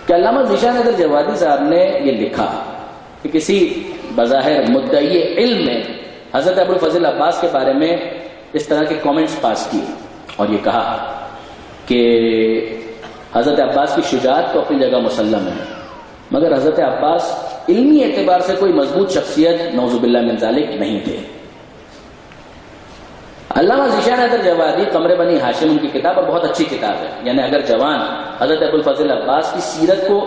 کہ علامہ ذیشان حیدر جوادی صاحب نے یہ لکھا کہ کسی بظاہر مدعی علم نے حضرت ابوالفضل عباس کے بارے میں اس طرح کے کامنٹس پاس کیے اور یہ کہا کہ حضرت عباس کی شجاعت تو اپنی جگہ مسلم ہے، مگر حضرت عباس علمی اعتبار سے کوئی مضبوط شخصیت نعوذ باللہ من ذالک نہیں تھے۔ علامہ ذیشان حیدر جوادی قمر بنی ہاشم ان کی کتاب اور بہت اچھی کتاب ہے، یعنی اگر جوان حضرت ابوالفضل عباس کی سیرت کو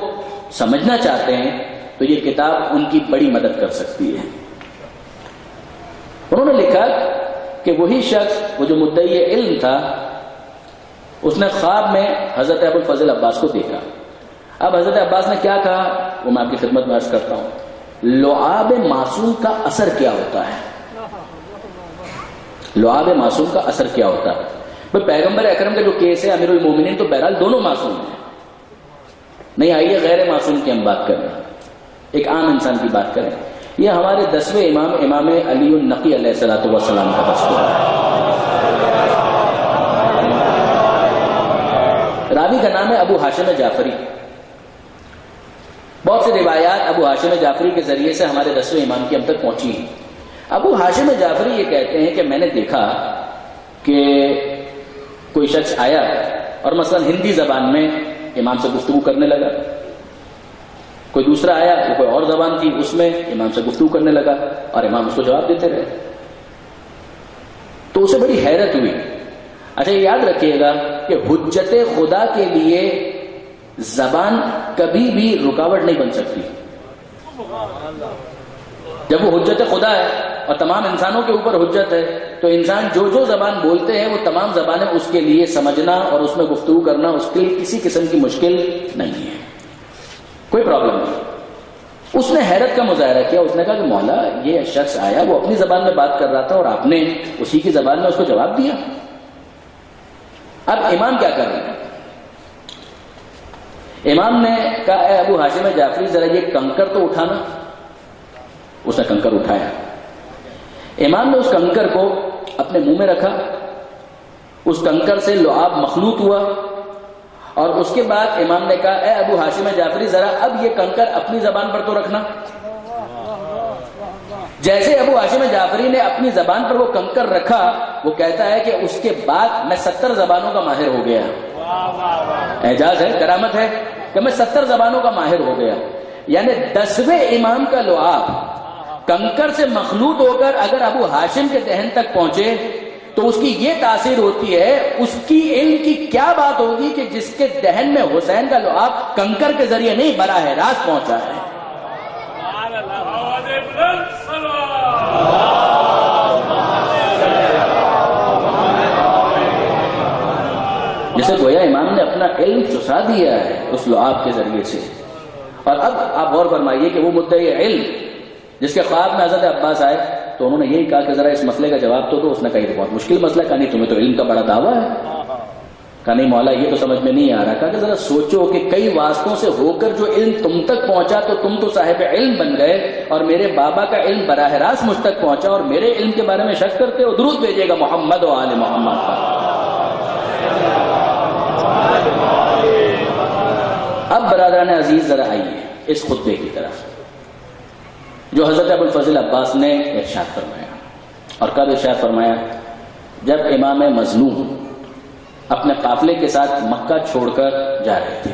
سمجھنا چاہتے ہیں تو یہ کتاب ان کی بڑی مدد کر سکتی ہے۔ انہوں نے لکھا کہ وہی شخص وہ جو مدعی علم تھا اس نے خواب میں حضرت ابوالفضل عباس کو دیکھا۔ اب حضرت عباس نے کیا کہا وہ میں آپ کی خدمت میں عرض کرتا ہوں۔ لعاب معصوم کا اثر کیا ہوتا ہے؟ لعاب معصوم کا اثر کیا ہوتا ہے؟ بھئی پیغمبر اکرم کا جو کیس ہے امیر المومنین تو بہرحال دونوں معصوم ہیں، نہیں آئیے غیر معصوم کی ہم بات کریں، ایک عام انسان کی بات کریں۔ یہ ہمارے 10ویں امام امام علی النقی علیہ السلام کا تذکرہ ہے۔ راوی کا نام ہے ابو ہاشم جعفری۔ بہت سی روایات ابو ہاشم جعفری کے ذریعے سے ہمارے 10ویں امام کی ہم تک پہنچی ہیں۔ ابو ہاشم جعفری یہ کہتے ہیں کہ میں نے دیکھا کہ کوئی شخص آیا اور مثلا ہندی زبان میں امام سے گفتگو کرنے لگا، کوئی دوسرا آیا وہ کوئی اور زبان تھی اس میں امام سے گفتگو کرنے لگا اور امام اس کو جواب دیتے رہے، تو اسے بڑی حیرت ہوئی۔ اچھا یہ یاد رکھیے گا کہ حجت خدا کے لیے زبان کبھی بھی رکاوٹ نہیں بن سکتی۔ جب وہ حجت خدا ہے اور تمام انسانوں کے اوپر حجت ہے تو انسان جو جو زبان بولتے ہیں وہ تمام زبانیں اس کے لیے سمجھنا اور اس میں گفتگو کرنا اس کے لیے کسی قسم کی مشکل نہیں ہے، کوئی پرابلم نہیں۔ اس نے حیرت کا مظاہرہ کیا، اس نے کہا کہ مولا یہ شخص آیا وہ اپنی زبان میں بات کر رہا تھا اور آپ نے اسی کی زبان میں اس کو جواب دیا۔ اب امام کیا کر رہے ہیں؟ امام نے کہا اے ابو ہاشم جعفری ذرا یہ کنکر تو اٹھانا۔ اس نے کنکر اٹھایا، امام نے اس کنکر کو اپنے منہ میں رکھا، اس کنکر سے لعاب مخلوط ہوا اور اس کے بعد امام نے کہا اے ابو ہاشم جعفری ذرا اب یہ کنکر اپنی زبان پر تو رکھنا۔ جیسے ابو ہاشم جعفری نے اپنی زبان پر وہ کنکر رکھا وہ کہتا ہے کہ اس کے بعد میں 70 زبانوں کا ماہر ہو گیا۔ اعجاز ہے، کرامت ہے کہ میں 70 زبانوں کا ماہر ہو گیا، یعنی 10ویں امام کا لعاب کنکر سے مخلوط ہو کر اگر ابو ہاشم کے دہن تک پہنچے تو اس کی یہ تاثیر ہوتی ہے، اس کی علم کی کیا بات ہوگی کہ جس کے دہن میں حسین کا لعاب کنکر کے ذریعے نہیں براہ راست پہنچا ہے۔ جسے گویا امام نے اپنا علم چسا دیا ہے اس لعاب کے ذریعے سے۔ اور اب آپ غور فرمائیے کہ وہ مدعی علم جس کے خواب میں حضرت عباس آئے تو انہوں نے یہی کہا کہ ذرا اس مسئلے کا جواب تو دو۔ اس نے کہا یہ بہت مشکل مسئلہ، کہا نہیں تمہیں تو علم کا بڑا دعویٰ ہے، کہا نہیں مولا یہ تو سمجھ میں نہیں آ رہا، کہا کہ ذرا سوچو کہ کئی واسطوں سے ہو کر جو علم تم تک پہنچا تو تم تو صاحب علم بن گئے اور میرے بابا کا علم براہ راست مجھ تک پہنچا اور میرے علم کے بارے میں شک کرتے ہو، درود بھیجیے گا محمد و آل محمد پر۔ اب برادران عزیز ذرا آئیے اس خطبے کی طرف جو حضرت ابوالفضل عباس نے ارشاد فرمایا، اور کب ارشاد فرمایا؟ جب امام مظلوم اپنے قافلے کے ساتھ مکہ چھوڑ کر جا رہے تھے،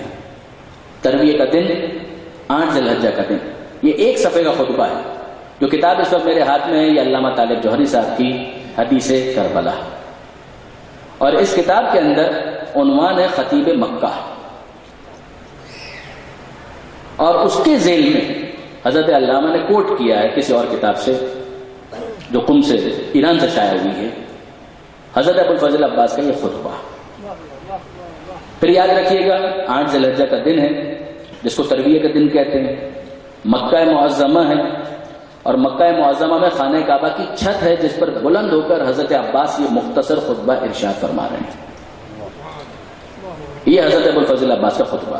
ترویہ کا دن 8 ذی الحجہ کا دن۔ یہ ایک صفحے کا خطبہ ہے، جو کتاب اس وقت میرے ہاتھ میں ہے یہ علامہ طالب جوہری صاحب کی حدیث کربلا، اور اس کتاب کے اندر عنوان ہے خطیب مکہ، اور اس کے ذیل میں حضرت علامہ نے کوٹ کیا ہے کسی اور کتاب سے جو قم سے ایران سے شائع ہوئی ہے، حضرت ابوالفضل عباس کا یہ خطبہ۔ پھر یاد رکھیے گا 8 ذی الحجہ کا دن ہے جس کو ترویہ کا دن کہتے ہیں، مکہ معظمہ ہے، اور مکہ معظمہ میں خانہ کعبہ کی چھت ہے جس پر بلند ہو کر حضرت عباس یہ مختصر خطبہ ارشاد فرما رہے ہیں۔ یہ حضرت ابوالفضل عباس کا خطبہ،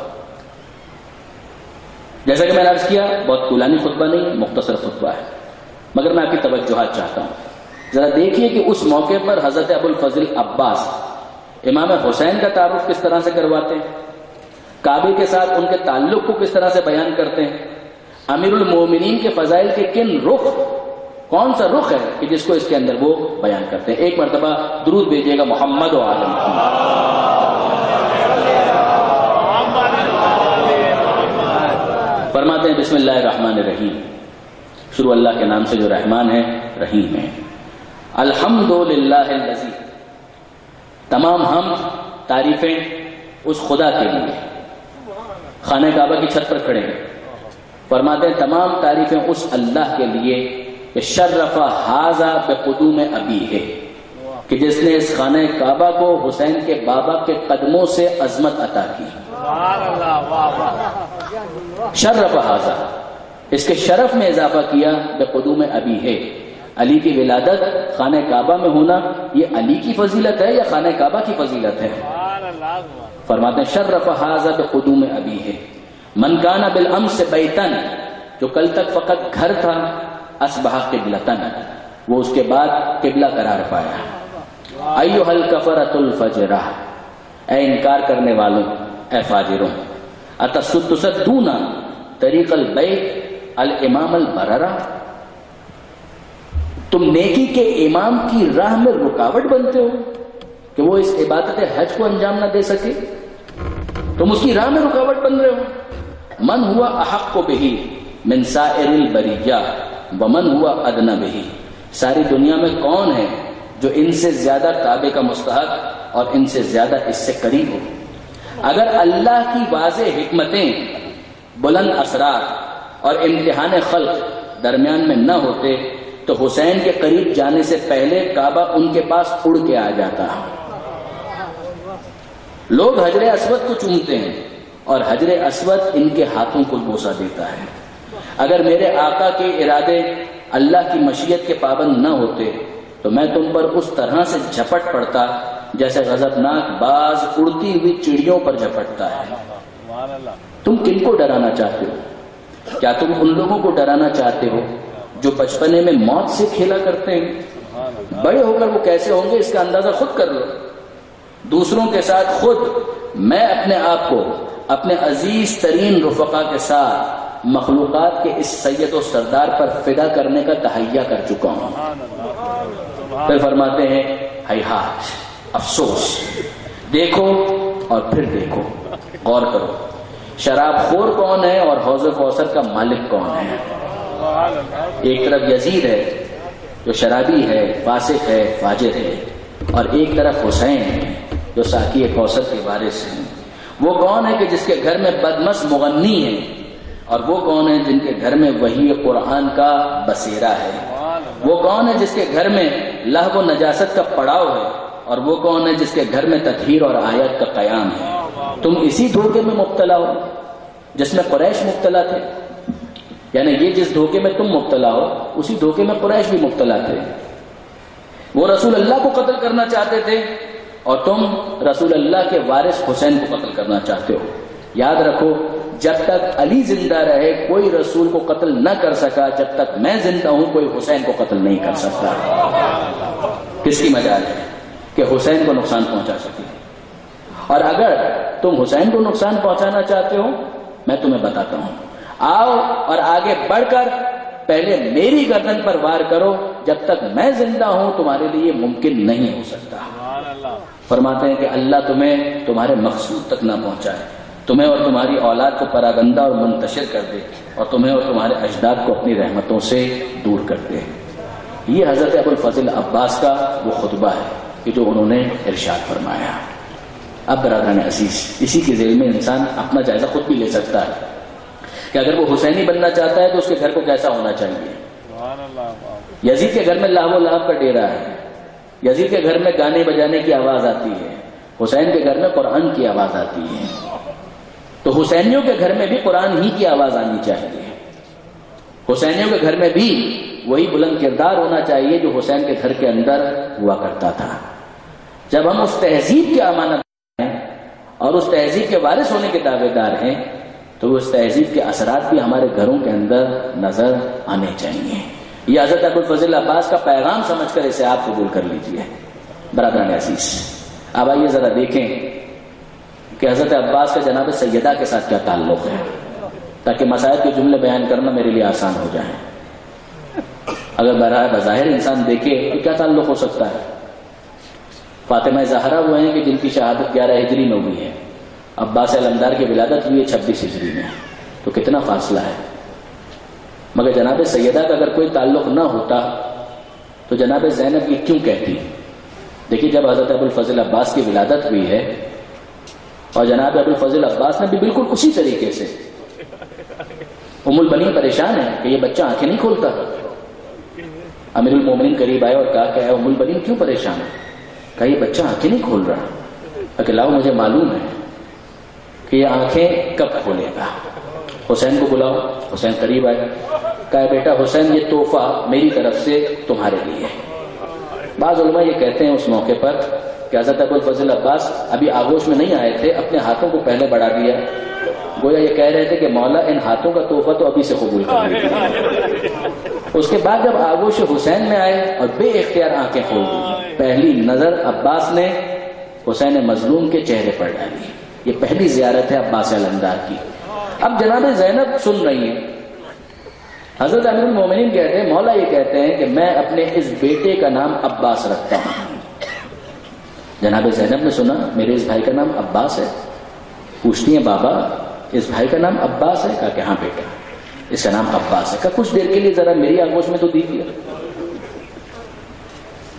جیسا کہ میں نے عرض کیا بہت طولانی خطبہ نہیں، مختصر خطبہ ہے، مگر میں آپ کی توجہات چاہتا ہوں۔ ذرا دیکھیے کہ اس موقع پر حضرت ابوالفضل عباس امام حسین کا تعارف کس طرح سے کرواتے ہیں۔ کعبے کے ساتھ ان کے تعلق کو کس طرح سے بیان کرتے ہیں، امیر المومنین کے فضائل کے کن رخ، کون سا رخ ہے کہ جس کو اس کے اندر وہ بیان کرتے ہیں۔ ایک مرتبہ درود بھیجیے گا محمد و آل محمد۔ فرماتے ہیں بسم اللہ الرحمن الرحیم، شروع اللہ کے نام سے جو رحمان ہے رحیم ہے۔ الحمدللہ الذی، تمام حمد تعریفیں اس خدا کے لیے، خانہ کعبہ کی چھت پر کھڑے ہیں، فرماتے ہیں تمام تعریفیں اس اللہ کے لیے کہ شرف ھذا بقدوم ابی ہے، کہ جس نے اس خانہ کعبہ کو حسین کے بابا کے قدموں سے عظمت عطا کی۔ شرف ھذا، اس کے شرف میں اضافہ کیا بقدوم ابی ہے۔ علی کی ولادت خانہ کعبہ میں ہونا یہ علی کی فضیلت ہے یا خانہ کعبہ کی فضیلت ہے؟ فرماتے ہیں شرف ھذا بقدوم ابی ہے، من کان بالامس بیتن، جو کل تک فقط گھر تھا، اصبح قبلتن، وہ اس کے بعد قبلہ قرار پایا۔ ایھا الکفرۃ الفجرہ، اے انکار کرنے والوں، اے فاجروں، تصدون طریق البیت الامام البررہ، تم نیکی کے امام کی راہ میں رکاوٹ بنتے ہو کہ وہ اس عبادت حج کو انجام نہ دے سکے، تم اس کی راہ میں رکاوٹ بن رہے ہو۔ من ہوا احق بہ من سائر البریہ ومن ہوا ادنی بہ، ساری دنیا میں کون ہے جو ان سے زیادہ کعبے کا مستحق اور ان سے زیادہ اس سے قریب ہو؟ اگر اللہ کی واضح حکمتیں، بلند اسرار اور امتحان خلق درمیان میں نہ ہوتے تو حسین کے قریب جانے سے پہلے کعبہ ان کے پاس اڑ کے آ جاتا۔ لوگ حجر اسود کو چومتے ہیں اور حجر اسود ان کے ہاتھوں کو بوسہ دیتا ہے۔ اگر میرے آقا کے ارادے اللہ کی مشیت کے پابند نہ ہوتے تو میں تم پر اس طرح سے جھپٹ پڑتا جیسے غضبناک باز اڑتی ہوئی چڑیوں پر جھپٹتا ہے۔ تم کن کو ڈرانا چاہتے ہو؟ کیا تم ان لوگوں کو ڈرانا چاہتے ہو جو بچپنے میں موت سے کھیلا کرتے ہیں؟ بڑے ہو کر وہ کیسے ہوں گے اس کا اندازہ خود کر لو۔ دوسروں کے ساتھ خود میں اپنے آپ کو اپنے عزیز ترین رفقا کے ساتھ مخلوقات کے اس سید و سردار پر فدا کرنے کا تہیہ کر چکا ہوں۔ پھر فرماتے ہیں ہیہات، افسوس، دیکھو اور پھر دیکھو، غور کرو، شراب خور کون ہے اور حوض کوثر کا مالک کون ہے؟ ایک طرف یزید ہے جو شرابی ہے، فاسق ہے، فاجر ہے، اور ایک طرف حسین ہے جو ساقی کوثر کے وارث ہیں۔ وہ کون ہے کہ جس کے گھر میں بدمست مغنی ہے، اور وہ کون ہے جن کے گھر میں وحی قرآن کا بصیرہ ہے؟ وہ کون ہے جس کے گھر میں لہو و نجاست کا پڑاؤ ہے، اور وہ کون ہے جس کے گھر میں تطہیر اور آیت کا قیام ہے؟ تم اسی دھوکے میں مبتلا ہو جس میں قریش مبتلا تھے، یعنی یہ جس دھوکے میں تم مبتلا ہو اسی دھوکے میں قریش بھی مبتلا تھے۔ وہ رسول اللہ کو قتل کرنا چاہتے تھے اور تم رسول اللہ کے وارث حسین کو قتل کرنا چاہتے ہو۔ یاد رکھو، جب تک علی زندہ رہے کوئی رسول کو قتل نہ کر سکا، جب تک میں زندہ ہوں کوئی حسین کو قتل نہیں کر سکتا۔ کس کی مجال ہے کہ حسین کو نقصان پہنچا سکے؟ اور اگر تم حسین کو نقصان پہنچانا چاہتے ہو، میں تمہیں بتاتا ہوں، آؤ اور آگے بڑھ کر پہلے میری گردن پر وار کرو، جب تک میں زندہ ہوں تمہارے لیے ممکن نہیں ہو سکتا۔ فرماتے ہیں کہ اللہ تمہیں تمہارے مقصود تک نہ پہنچائے، تمہیں اور تمہاری اولاد کو پراگندہ اور منتشر کر دے، اور تمہیں اور تمہارے اجداد کو اپنی رحمتوں سے دور کر دے۔ یہ حضرت ابو الفضل عباس کا وہ خطبہ ہے کہ جو انہوں نے ارشاد فرمایا۔ اب برادران عزیز، اسی کے ذیل میں انسان اپنا جائزہ خود بھی لے سکتا ہے کہ اگر وہ حسینی بننا چاہتا ہے تو اس کے گھر کو کیسا ہونا چاہیے۔ یزید کے گھر میں لہو و لعب کا ڈیرا ہے، یزید کے گھر میں گانے بجانے کی آواز آتی ہے، حسین کے گھر میں قرآن کی آواز آتی ہے، تو حسینیوں کے گھر میں بھی قرآن ہی کی آواز آنی چاہیے۔ حسینیوں کے گھر میں بھی وہی بلند کردار ہونا چاہیے جو حسین کے گھر کے اندر ہوا کرتا تھا۔ جب ہم اس تہذیب کے امانت ہیں اور اس تہذیب کے وارث ہونے کے دعوے دار ہیں تو اس تہذیب کے اثرات بھی ہمارے گھروں کے اندر نظر آنے چاہیے۔ یہ حضرت ابو الفضل عباس کا پیغام سمجھ کر اسے آپ قبول کر لیجئے۔ برادران عزیز، اب آئیے ذرا دیکھیں کہ حضرت عباس کا جناب سیدہ کے ساتھ کیا تعلق ہے، تاکہ مسائل کے جملے بیان کرنا میرے لیے آسان ہو جائے۔ اگر بظاہر انسان دیکھے تو کیا تعلق ہو سکتا ہے؟ فاطمہ زہرا وہ ہیں کہ جن کی شہادت 11 ہجری میں ہوئی ہے، عباس علمدار کی ولادت ہوئی ہے 26 ہجری میں، تو کتنا فاصلہ ہے۔ مگر جناب سیدہ کا اگر کوئی تعلق نہ ہوتا تو جناب زینب یہ کیوں کہتی؟ دیکھیے جب حضرت ابوالفضل عباس کی ولادت ہوئی ہے اور جناب ابوالفضل عباس نے بھی بالکل اسی طریقے سے، ام البنین پریشان ہے کہ یہ بچہ آنکھیں نہیں کھولتا۔ امیر المومنین قریب آئے اور کہا کہ اے ام البنین کیوں پریشان ہے؟ کہا یہ بچہ آنکھیں نہیں کھول رہا۔ کہ لاؤ مجھے معلوم ہے کہ یہ آنکھیں کب کھولے گا، حسین کو بلاؤ۔ حسین قریب آئے، کہا بیٹا حسین یہ تحفہ میری طرف سے تمہارے لیے ہے۔ بعض علماء یہ کہتے ہیں اس موقع پر کہ حضرت ابوالفضل عباس ابھی آغوش میں نہیں آئے تھے، اپنے ہاتھوں کو پہلے بڑھا دیا، گویا یہ کہہ رہے تھے کہ مولا ان ہاتھوں کا تحفہ تو ابھی سے قبول کر لیجیے۔ اس کے بعد جب آغوش حسین میں آئے اور بے اختیار آنکھیں کھول دی، پہلی نظر عباس نے حسین مظلوم کے چہرے پر ڈالی۔ یہ پہلی زیارت ہے عباس علمدار کی۔ اب جناب زینب سن رہی ہیں، حضرت امیر المومنین کہتے ہیں مولا یہ کہتے ہیں کہ میں اپنے اس بیٹے کا نام عباس رکھتا ہوں۔ جناب زینب نے سنا میرے اس بھائی کا نام عباس ہے، پوچھتی ہیں بابا اس بھائی کا نام عباس ہے؟ کہا کہ ہاں بیٹا اس کا نام عباس ہے۔ کہا کچھ دیر کے لیے ذرا میری آغوش میں تو دیکھیے۔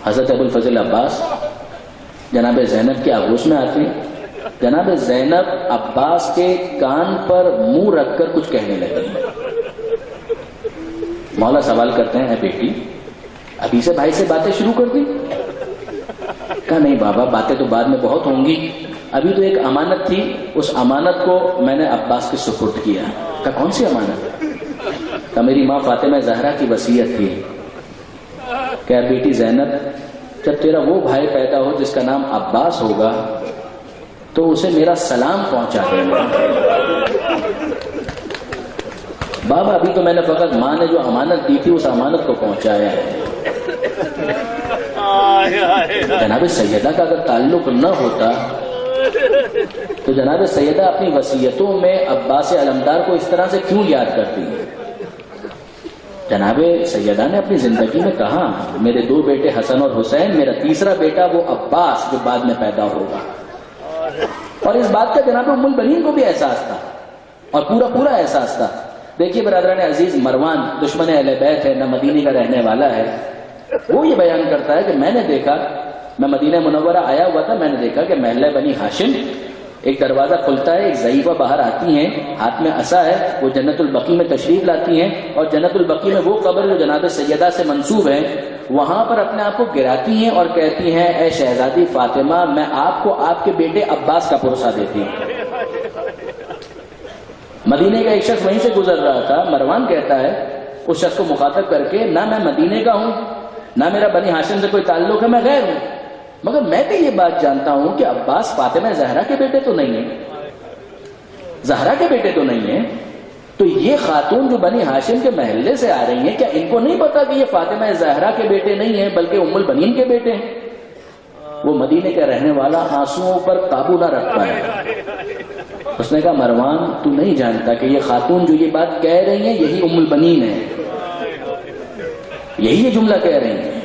حضرت ابوالفضل عباس جناب زینب کی آغوش میں آتی ہیں، جناب زینب عباس کے کان پر منہ رکھ کر کچھ کہنے لگی۔ مولا سوال کرتے ہیں اے بیٹی ابھی سے بھائی سے باتیں شروع کر دی؟ کہا نہیں بابا باتیں تو بعد میں بہت ہوں گی، ابھی تو ایک امانت تھی، اس امانت کو میں نے عباس کے سپرد کیا۔ کہا کون سی امانت؟ کہا میری ماں فاطمہ زہرا کی وصیت تھی کہ بیٹی زینب جب تیرا وہ بھائی پیدا ہو جس کا نام عباس ہوگا تو اسے میرا سلام پہنچا دینا۔ بابا ابھی تو میں نے فقط ماں نے جو امانت دی تھی اس امانت کو پہنچایا ہے۔ جناب سیدہ کا اگر تعلق نہ ہوتا تو جناب سیدہ اپنی وصیتوں میں عباس علمدار کو اس طرح سے کیوں یاد کرتی ہے؟ جناب سیدہ نے اپنی زندگی میں کہا میرے 2 بیٹے حسن اور حسین، میرا تیسرا بیٹا وہ عباس جو بعد میں پیدا ہوگا۔ اور اس بات کا جناب ام البنین کو بھی احساس تھا اور پورا احساس تھا۔ دیکھیے برادران عزیز، مروان دشمن اہل بیت ہے، نہ مدینے کا رہنے والا ہے، وہ یہ بیان کرتا ہے کہ میں نے دیکھا، میں مدینہ منورہ آیا ہوا تھا، میں نے دیکھا کہ محلہ بنی ہاشم ایک دروازہ کھلتا ہے، ایک ضعیفہ باہر آتی ہیں، ہاتھ میں عصا ہے، وہ جنت البقیع میں تشریف لاتی ہیں اور جنت البقیع میں وہ قبر جو جناب سیدہ سے منسوب ہے وہاں پر اپنے آپ کو گراتی ہیں اور کہتی ہیں اے شہزادی فاطمہ میں آپ کو آپ کے بیٹے عباس کا پرسہ دیتی ہوں۔ مدینے کا ایک شخص وہیں سے گزر رہا تھا، مروان کہتا ہے اس شخص کو مخاطب کر کے نہ میں مدینے کا ہوں نہ میرا بنی ہاشم سے کوئی تعلق ہے، میں غیر ہوں، مگر میں بھی یہ بات جانتا ہوں کہ عباس فاطمہ زہرا کے بیٹے تو نہیں ہیں، زہرا کے بیٹے تو نہیں ہیں، تو یہ خاتون جو بنی ہاشم کے محلے سے آ رہی ہیں کیا ان کو نہیں پتا کہ یہ فاطمہ زہرا کے بیٹے نہیں ہیں بلکہ ام البنین کے بیٹے ہیں؟ وہ مدینے کا رہنے والا آنسوؤں پر قابو نہ رکھ پایا، اس نے کہا مروان تو نہیں جانتا کہ یہ خاتون جو یہ بات کہہ رہی ہیں یہی ام البنین ہے، یہی یہ جملہ کہہ رہی ہیں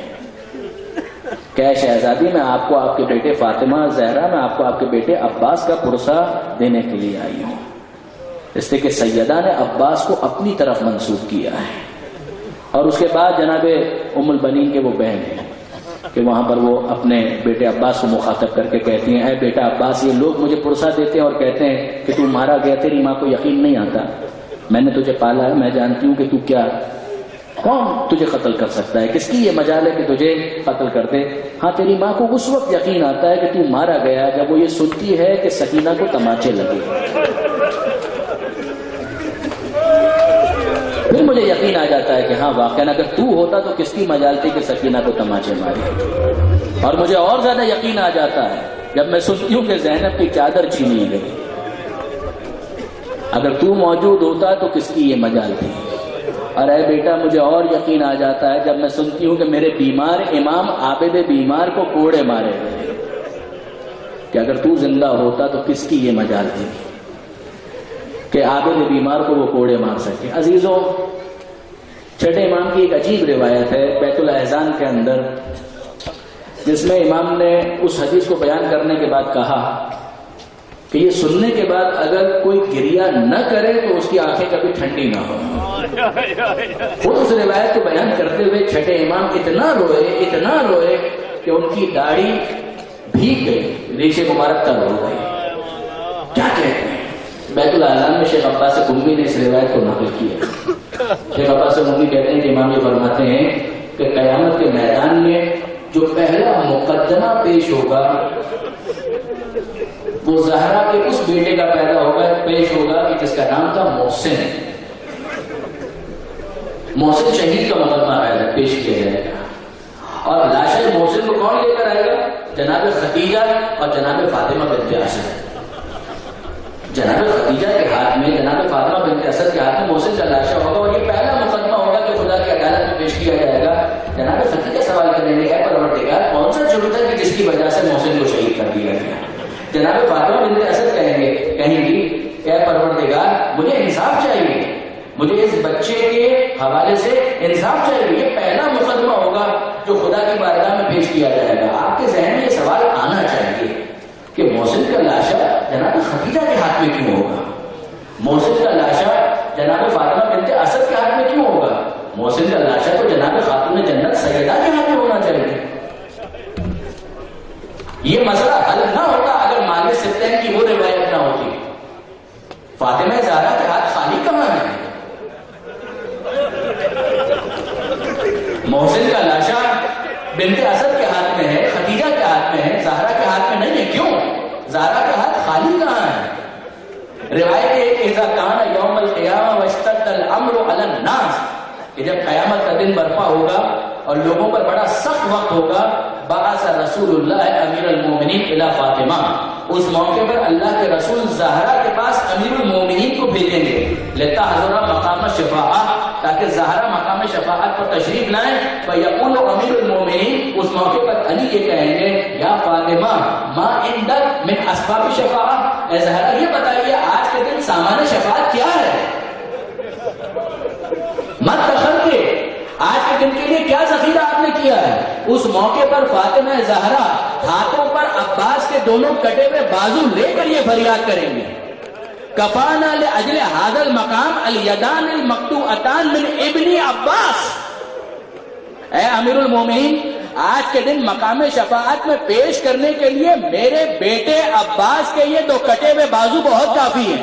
کہ شہزادی میں آپ کو آپ کے بیٹے فاطمہ زہرا، میں آپ کو آپ کے بیٹے عباس کا پرسہ دینے کے لیے آئی ہوں، اس لیے کہ سیدہ نے عباس کو اپنی طرف منسوب کیا ہے۔ اور اس کے بعد جناب ام البنین کے وہ بہن ہیں کہ وہاں پر وہ اپنے بیٹے عباس کو مخاطب کر کے کہتی ہیں اے بیٹا عباس یہ لوگ مجھے پرسہ دیتے ہیں اور کہتے ہیں کہ تو مارا گیا، تیری ماں کو یقین نہیں آتا، میں نے تجھے پالا ہے، میں جانتی ہوں کہ تو کیا، کون تجھے قتل کر سکتا ہے، کس کی یہ مجال ہے کہ تجھے قتل کر دے؟ ہاں تیری ماں کو اس وقت یقین آتا ہے کہ تو مارا گیا جب وہ یہ سنتی ہے کہ سکینہ کو تماچے لگے، پھر مجھے یقین آ جاتا ہے کہ ہاں واقعا اگر تو ہوتا تو کس کی مجال تھی کہ سکینہ کو تماچے مارے، اور مجھے اور زیادہ یقین آ جاتا ہے جب میں سنتی ہوں کہ زینب کی چادر چھینی گئی، اگر تو موجود ہوتا تو کس کی یہ مجال تھی؟ اور اے بیٹا مجھے اور یقین آ جاتا ہے جب میں سنتی ہوں کہ میرے بیمار امام عابد بیمار کو کوڑے مارے گئے، کہ اگر تو زندہ ہوتا تو کس کی یہ مجال تھی کہ عابد بیمار کو وہ کوڑے مار سکے. عزیزوں، چھٹے امام کی ایک عجیب روایت ہے بیت الاحزان کے اندر، جس میں امام نے اس حدیث کو بیان کرنے کے بعد کہا کہ یہ سننے کے بعد اگر کوئی گریہ نہ کرے تو اس کی آنکھیں کبھی ٹھنڈی نہ ہو. خود اس روایت کو بیان کرتے ہوئے چھٹے امام اتنا روئے کہ ان کی داڑھی بھیگ گئی، ریش مبارک تر ہو گئی. کیا کہتے ہیں؟ بیت الاحزان میں شیخ عباس قمی نے اس روایت کو نقل کیا. شیخ عباس قمی کہتے ہیں کہ امام یہ فرماتے ہیں کہ قیامت کے میدان میں جو پہلا مقدمہ پیش ہوگا وہ زہرا کے اس بیٹے کا پیش ہوگا کہ جس کا نام تھا محسن. محسن شہید کا مقدمہ پیش کیا جائے گا، اور لاشِ محسن کو کون لے کر آئے گا؟ جناب خدیجہ اور جناب فاطمہ بنت اسد. جناب خدیجہ کے ہاتھ میں، جناب فاطمہ بنت اسد کے ہاتھ میں محسن کا لاشا ہوگا، اور یہ پہلا مقدمہ ہوگا کہ خدا کی عدالت میں پیش کیا جائے گا. جناب خدیجہ سوال کریں گے، اے پروردگار کون سا جرم ہے کہ جس کی وجہ سے محسن کو شہید کر دیا گیا؟ جناب فاطمہ بنت اسد کہیں گی اے پروردگار مجھے انصاف چاہیے، مجھے اس بچے کے حوالے سے انصاف چاہیے. یہ پہلا مقدمہ ہوگا جو خدا کی بارگاہ میں پیش کیا جائے گا. آپ کے ذہن میں یہ سوال آنا چاہیے کہ محسن کا لاشا جناب خدیجہ کے ہاتھ میں کیوں ہوگا؟ محسن کا لاشا جناب فاطمہ بنت اسد کے ہاتھ میں کیوں ہوگا؟ محسن کا لاشا تو جناب خاتون جنت سیدہ کے ہاتھ میں ہونا چاہیے. یہ مسئلہ حل نہ ہوتا اگر مالک ستین کی وہ روایت نہ ہوتی. فاطمہ زہرا کے ہاتھ خالی کہاں ہے؟ محسن کا لاشا بنت اسد کے ہاتھ میں ہے، خدیجہ کے ہاتھ میں ہے، زہرا کے ہاتھ میں نہیں ہے. کیوں؟ زہرا کے ہاتھ خالی کہاں ہے؟ روایت ہے کہ اذا کان یوم القیامہ واشتد الامر علی الناس، کہ جب قیامت کا دن برپا ہوگا اور لوگوں پر بڑا سخت وقت ہوگا، بعث رسول اللہ امیر المومنین الی فاطمہ، اس موقع پر اللہ کے رسول زہرا کے پاس امیر المومنین کو بھیجیں گے، لتحضر مقام شفاعہ، تاکہ زہرا مقام شفاعت پر تشریف لائیں. فیقول امیر المومنین، اس موقع پر علی یہ کہیں گے یا فاطمہ ما عندک من اسباب شفاعہ، اے زہرا یہ بتائیے آج کے دن سامان شفاعت کیا ہے؟ مت تخر کے آج کے دن کے لیے کیا ذخیرہ آپ نے کیا ہے؟ اس موقع پر فاطمہ زہرا ہاتھوں پر عباس کے دونوں کٹے ہوئے بازو لے کر یہ فریاد کریں گے، کفانا لاجل ھذا المقام الیدان المقطوعتان من ابن عباس. اے امیر المومنین، آج کے دن مقام شفاعت میں پیش کرنے کے لیے میرے بیٹے عباس کے یہ دو کٹے ہوئے بازو بہت کافی ہیں.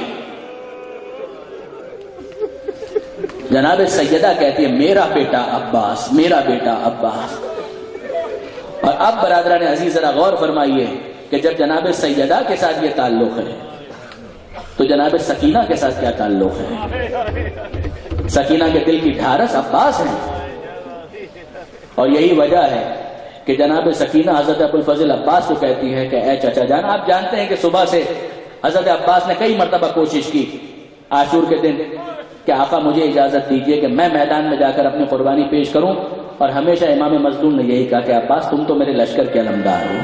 جناب سیدہ کہتی ہے میرا بیٹا عباس، میرا بیٹا عباس. اور اب برادران عزیز ذرا غور فرمائیے کہ جب جناب سیدہ کے ساتھ یہ تعلق ہے تو جناب سکینہ کے ساتھ کیا تعلق ہے؟ سکینہ کے دل کی ڈھارس عباس ہے، اور یہی وجہ ہے کہ جناب سکینہ حضرت ابوالفضل عباس کو کہتی ہے کہ اے چچا جان، آپ جانتے ہیں کہ صبح سے حضرت عباس نے کئی مرتبہ کوشش کی عاشور کے دن کہ آقا مجھے اجازت دیجئے کہ میں میدان میں جا کر اپنی قربانی پیش کروں، اور ہمیشہ امام مظلوم نے یہی کہا کہ عباس تم تو میرے لشکر کے علمدار ہو،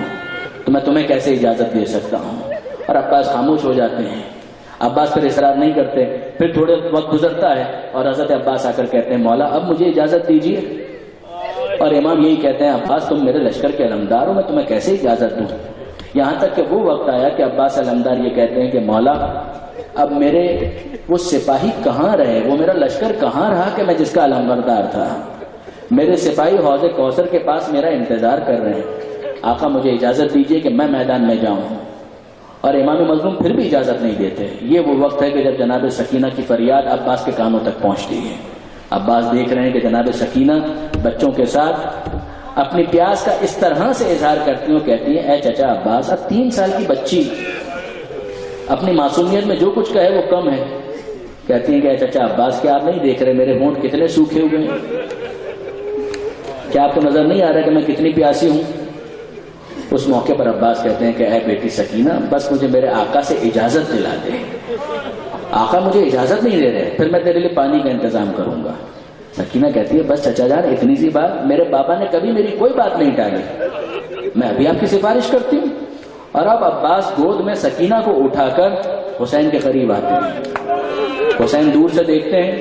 تو میں تمہیں کیسے اجازت دے سکتا ہوں. اور عباس خاموش ہو جاتے ہیں. عباس پھر اصرار نہیں کرتے. پھر تھوڑے وقت گزرتا ہے اور حضرت عباس آ کر کہتے ہیں مولا اب مجھے اجازت دیجئے. اور امام یہی کہتے ہیں عباس تم میرے لشکر کے علمدار ہو، میں تمہیں کیسے اجازت دوں. یہاں تک کہ وہ وقت آیا کہ عباس علمدار یہ کہتے ہیں کہ مولا اب میرے وہ سپاہی کہاں رہے، وہ میرا لشکر کہاں رہا کہ میں جس کا علمبردار تھا. میرے سپاہی حوض کوثر کے پاس میرا انتظار کر رہے ہیں. آقا مجھے اجازت دیجئے کہ میں میدان میں جاؤں. اور امام مظلوم پھر بھی اجازت نہیں دیتے. یہ وہ وقت ہے کہ جب جناب سکینہ کی فریاد عباس کے کانوں تک پہنچتی ہے. عباس دیکھ رہے ہیں کہ جناب سکینہ بچوں کے ساتھ اپنی پیاس کا اس طرح سے اظہار کرتی ہوں، کہتی ہیں اے چچا عباس اب 3 سال کی بچی اپنی معصومیت میں جو کچھ کہے وہ کم ہے. کہتی ہیں کہ اے چچا عباس کیا آپ نہیں دیکھ رہے میرے ہونٹ کتنے سوکھے ہوئے ہیں؟ کیا آپ کو نظر نہیں آ رہا کہ میں کتنی پیاسی ہوں؟ اس موقع پر عباس کہتے ہیں کہ اے بیٹی سکینہ بس مجھے میرے آقا سے اجازت دلا دے. آقا مجھے اجازت نہیں دے رہے، پھر میں تیرے لیے پانی کا انتظام کروں گا. سکینہ کہتی ہے بس چچا جان اتنی سی بات، میرے بابا نے کبھی میری کوئی بات نہیں ٹالی، میں ابھی آپ کی سفارش کرتی ہوں. اور اب عباس گود میں سکینہ کو اٹھا کر حسین کے قریب آتے ہیں. حسین دور سے دیکھتے ہیں,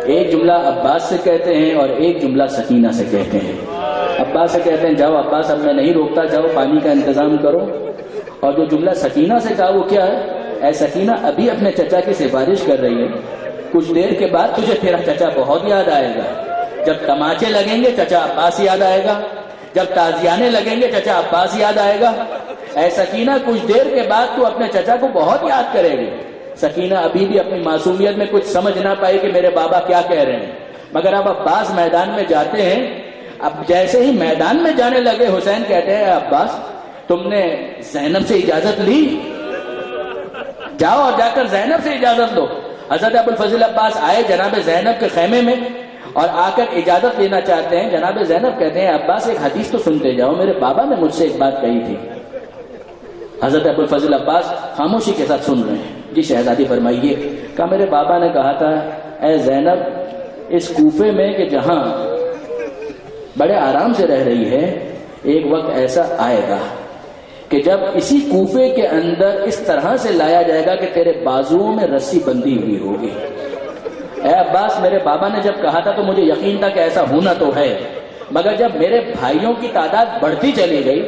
ایک جملہ عباس سے کہتے ہیں اور ایک جملہ سکینہ سے کہتے ہیں. عباس سے کہتے ہیں جاؤ عباس اب میں نہیں روکتا, جاؤ پانی کا انتظام کرو. اور جو جملہ سکینہ سے کہا وہ کیا ہے؟ اے سکینہ ابھی اپنے چچا کی سفارش کر رہی ہے, کچھ دیر کے بعد تجھے تیرا چچا بہت یاد آئے گا. جب تماچے لگیں گے چچا عباس یاد آئے گا, جب تازیانے لگیں گے چچا عباس یاد آئے گا. اے سکینہ کچھ دیر کے بعد تو اپنے چچا کو بہت یاد کرے گی. سکینہ ابھی بھی اپنی معصومیت میں کچھ سمجھ نہ پائی کہ میرے بابا کیا کہہ رہے ہیں, مگر اب عباس میدان میں جاتے ہیں. اب جیسے ہی میدان میں جانے لگے حسین کہتے ہیں عباس تم نے زینب سے اجازت لی؟ جاؤ اور جا کر زینب سے اجازت لو. حضرت ابوالفضل عباس آئے جناب زینب کے خیمے میں اور آ کر اجازت لینا چاہتے ہیں. جناب زینب کہتے ہیں عباس ایک حدیث تو سنتے جاؤ, میرے بابا نے مجھ سے ایک بات کہی تھی. حضرت ابوالفضل عباس خاموشی کے ساتھ سن رہے ہیں. جی شہزادی فرمائیے. کہا میرے بابا نے کہا تھا اے زینب اس کوفے میں کہ جہاں بڑے آرام سے رہ رہی ہے, ایک وقت ایسا آئے گا کہ جب اسی کوفے کے اندر اس طرح سے لایا جائے گا کہ تیرے بازوؤں میں رسی بندھی ہوئی ہوگی. اے عباس میرے بابا نے جب کہا تھا تو مجھے یقین تھا کہ ایسا ہونا تو ہے, مگر جب میرے بھائیوں کی تعداد بڑھتی چلی گئی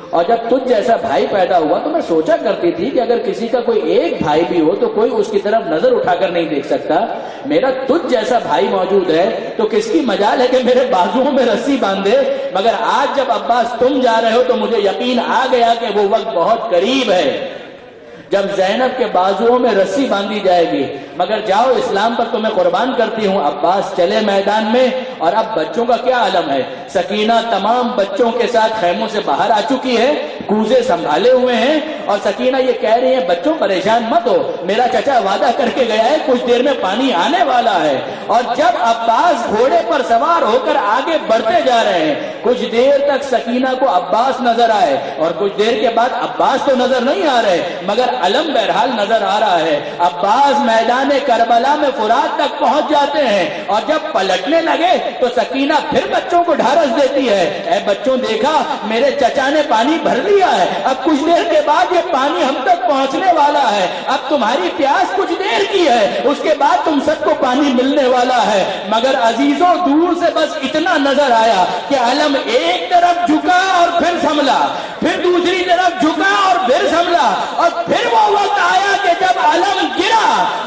اور جب تجھ جیسا بھائی پیدا ہوا تو میں سوچا کرتی تھی کہ اگر کسی کا کوئی ایک بھائی بھی ہو تو کوئی اس کی طرف نظر اٹھا کر نہیں دیکھ سکتا. میرا تجھ جیسا بھائی موجود ہے تو کس کی مجال ہے کہ میرے بازوؤں میں رسی باندھے. مگر آج جب عباس تم جا رہے ہو تو مجھے یقین آ گیا کہ وہ وقت بہت قریب ہے جب زینب کے بازوؤں میں رسی باندھی جائے گی. مگر جاؤ اسلام پر تمہیں قربان کرتی ہوں. عباس چلے میدان میں اور اب بچوں کا کیا عالم ہے. سکینہ تمام بچوں کے ساتھ خیموں سے باہر آ چکی ہے, کوزے سنبھالے ہوئے ہیں اور سکینہ یہ کہہ رہی ہے بچوں پریشان مت ہو, میرا چچا وعدہ کر کے گیا ہے کچھ دیر میں پانی آنے والا ہے. اور جب عباس گھوڑے پر سوار ہو کر آگے بڑھتے جا رہے ہیں, کچھ دیر تک سکینہ کو عباس نظر آئے اور کچھ دیر کے بعد عباس تو نظر نہیں آ رہے مگر علم بہرحال نظر آ رہا ہے. عباس میدان کربلا میں فرات تک پہنچ جاتے ہیں اور جب پلٹنے لگے تو سکینہ پھر بچوں کو ڈھارس دیتی ہے. اے بچوں دیکھا میرے چچا نے پانی بھر لیا ہے, اب کچھ دیر کے بعد یہ پانی ہم تک پہنچنے والا ہے. اب تمہاری پیاس کچھ دیر کی ہے, اس کے بعد تم سب کو پانی ملنے والا ہے. مگر عزیزوں دور سے بس اتنا نظر آیا کہ علم ایک طرف جھکا اور پھر سنبھلا, پھر دوسری طرف جھکا اور پھر سنبھلا, اور پھر وہ وقت آیا کہ جب علم گرا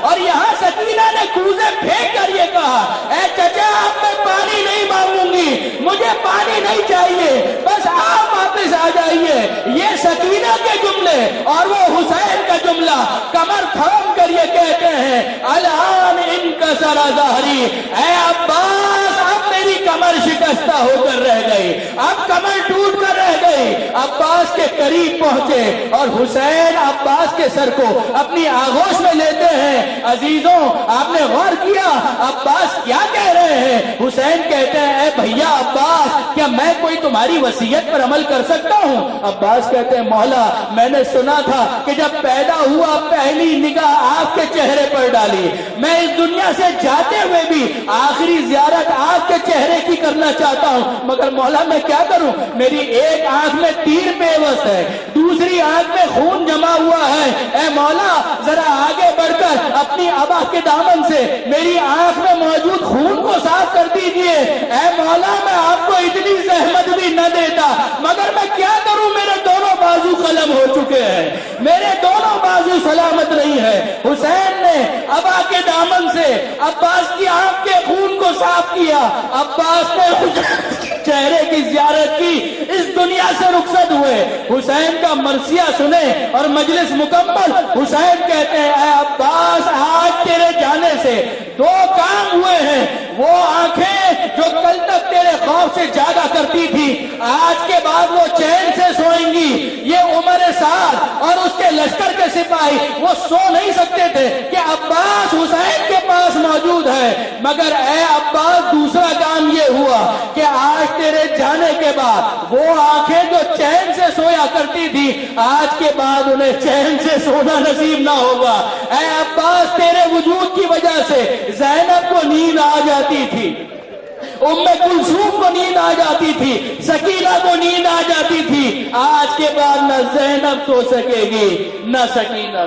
اور یہاں سکینہ نے کوزے پھینک کر یہ کہا اے چچا اب میں پانی نہیں مانگوں گی, مجھے پانی نہیں چاہیے, بس آپ واپس آ جائیے. یہ سکینہ کے جملے اور وہ حسین کا جملہ کمر تھام کر یہ کہتے ہیں الان انکسر ظہری, اے عباس اب میری کمر شکستہ ہو کر رہ گئی, اب کمر ٹوٹ کر رہ گئی. عباس کے قریب پہنچے اور حسین عباس کے سر کو اپنی آغوش میں لیتے ہیں. عزیزوں آپ نے غور کیا عباس کیا کہہ رہے ہیں؟ حسین کہتے ہیں اے بھیا عباس کیا میں کوئی تمہاری وصیت پر عمل کر سکتا ہوں؟ عباس کہتے ہیں مولا میں نے سنا تھا کہ جب پیدا ہوا پہلی نگاہ آپ کے چہرے پر ڈالی, میں اس دنیا سے جاتے ہوئے بھی آخری زیارت آپ کے چہرے کی کرنا چاہتا ہوں, مگر مولا میں کیا کروں, میری ایک آنکھ میں تیر پیوست ہے, دوسری آنکھ میں خون جمع ہوا ہے. اے مولا ذرا آگے بڑھ کر اپنی ابا کے دامن سے میری آنکھ میں موجود خون کو صاف کر دیجئے. اے مولا میں آپ کو اتنی زحمت بھی نہ دیتا, مگر میں کیا کروں, میرے دونوں بازو قلم ہو چکے ہیں, میرے دونوں بازو سلامت نہیں ہے. حسین نے ابا کے دامن سے عباس کی آنکھ کے خون کو صاف کیا. عباس نے چہرے کی زیارت کی, اس دنیا سے رخصت ہوئے. حسین کا مرثیہ سنے اور مجلس مکمل. حسین کہتے ہیں اے عباس آج تیرے جانے سے دو کام ہوئے ہیں, وہ آنکھیں جو کل تک تیرے خوف سے جاگا کرتی تھی آج کے بعد وہ چین سے سوئیں گی. یہ عمر سعد اور اس کے لشکر کے سپاہی وہ سو نہیں سکتے تھے کہ عباس حسین کے پاس موجود ہے, مگر اے عباس دوسرا کام یہ ہوا کہ آج تیرے جانے کے بعد وہ آنکھیں جو چین سے سویا کرتی تھی آج کے بعد انہیں چین سے سونا نصیب نہ ہوگا. اے عباس تیرے وجود کی وجہ سے زینب کو نیند آ جاتی تھی, کلثوم کو نیند آ جاتی تھی، سکینہ کو نیند آ جاتی تھی، آج کے بعد نہ زینب سو سکے گی نہ سکینہ